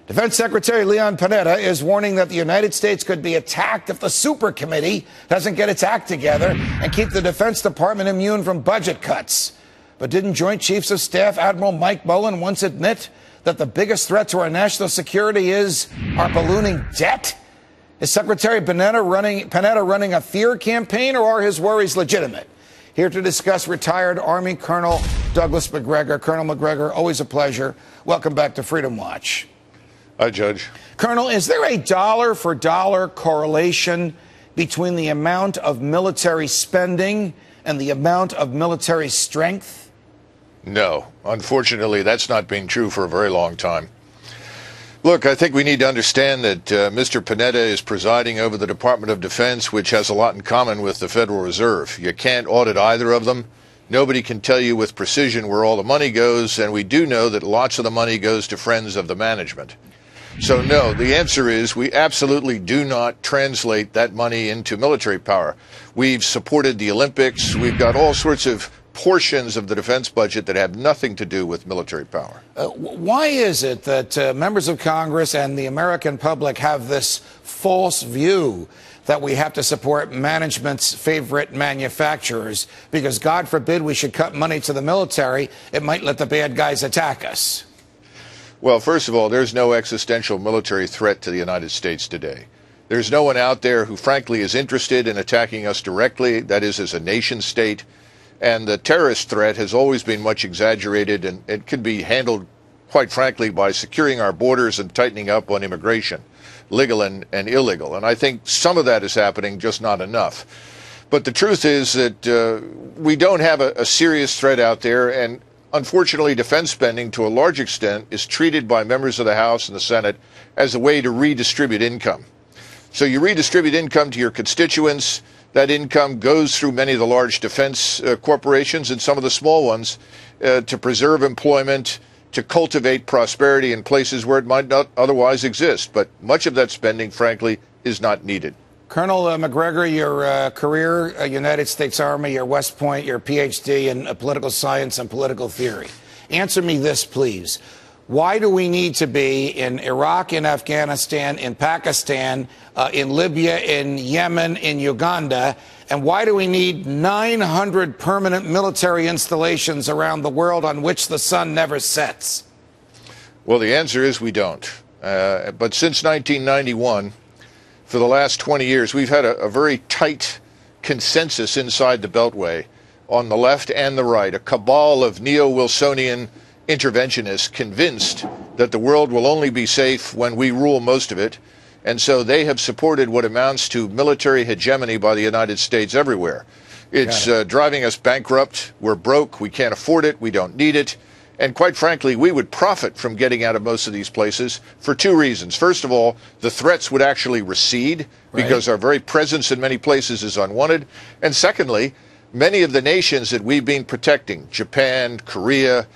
Defense Secretary Leon Panetta is warning that the United States could be attacked if the Super Committee doesn't get its act together and keep the Defense Department immune from budget cuts. But didn't Joint Chiefs of Staff Admiral Mike Mullen once admit that the biggest threat to our national security is our ballooning debt? Is Secretary Panetta running a fear campaign, or are his worries legitimate? Here to discuss, retired Army Colonel Douglas Macgregor. Colonel Macgregor, always a pleasure. Welcome back to Freedom Watch. Hi, Judge. Colonel, is there a dollar-for-dollar correlation between the amount of military spending and the amount of military strength? No. Unfortunately, that's not been true for a very long time. Look, I think we need to understand that Mr. Panetta is presiding over the Department of Defense, which has a lot in common with the Federal Reserve. You can't audit either of them. Nobody can tell you with precision where all the money goes, and we do know that lots of the money goes to friends of the management. So, no, the answer is we absolutely do not translate that money into military power. We've supported the Olympics. We've got all sorts of portions of the defense budget that have nothing to do with military power. Why is it that members of Congress and the American public have this false view that we have to support management's favorite manufacturers because, God forbid, we should cut money to the military? It might let the bad guys attack us. Well, first of all, there's no existential military threat to the United States today. There's no one out there who, frankly, is interested in attacking us directly, that is, as a nation state. And the terrorist threat has always been much exaggerated, and it can be handled, quite frankly, by securing our borders and tightening up on immigration, legal and illegal. And I think some of that is happening, just not enough. But the truth is that we don't have a serious threat out there, and unfortunately, defense spending, to a large extent, is treated by members of the House and the Senate as a way to redistribute income. So you redistribute income to your constituents. That income goes through many of the large defense corporations and some of the small ones to preserve employment, to cultivate prosperity in places where it might not otherwise exist. But much of that spending, frankly, is not needed. Colonel Macgregor, your career, United States Army, your West Point, your Ph.D. in political science and political theory. Answer me this, please. Why do we need to be in Iraq, in Afghanistan, in Pakistan, in Libya, in Yemen, in Uganda? And why do we need 900 permanent military installations around the world on which the sun never sets? Well, the answer is we don't. But since 1991, for the last 20 years, we've had a very tight consensus inside the Beltway on the left and the right, a cabal of neo-Wilsonian interventionists convinced that the world will only be safe when we rule most of it. And so they have supported what amounts to military hegemony by the United States everywhere. It's driving us bankrupt. We're broke. We can't afford it. We don't need it. And quite frankly, we would profit from getting out of most of these places for two reasons. First of all, the threats would actually recede because our very presence in many places is unwanted. And secondly, many of the nations that we've been protecting, Japan, Korea,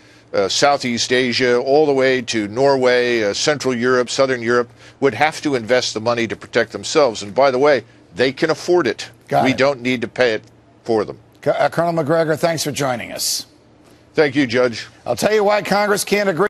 Southeast Asia, all the way to Norway, Central Europe, Southern Europe, would have to invest the money to protect themselves. And by the way, they can afford it. We don't need to pay it for them. Colonel Macgregor, thanks for joining us. Thank you, Judge. I'll tell you why Congress can't agree.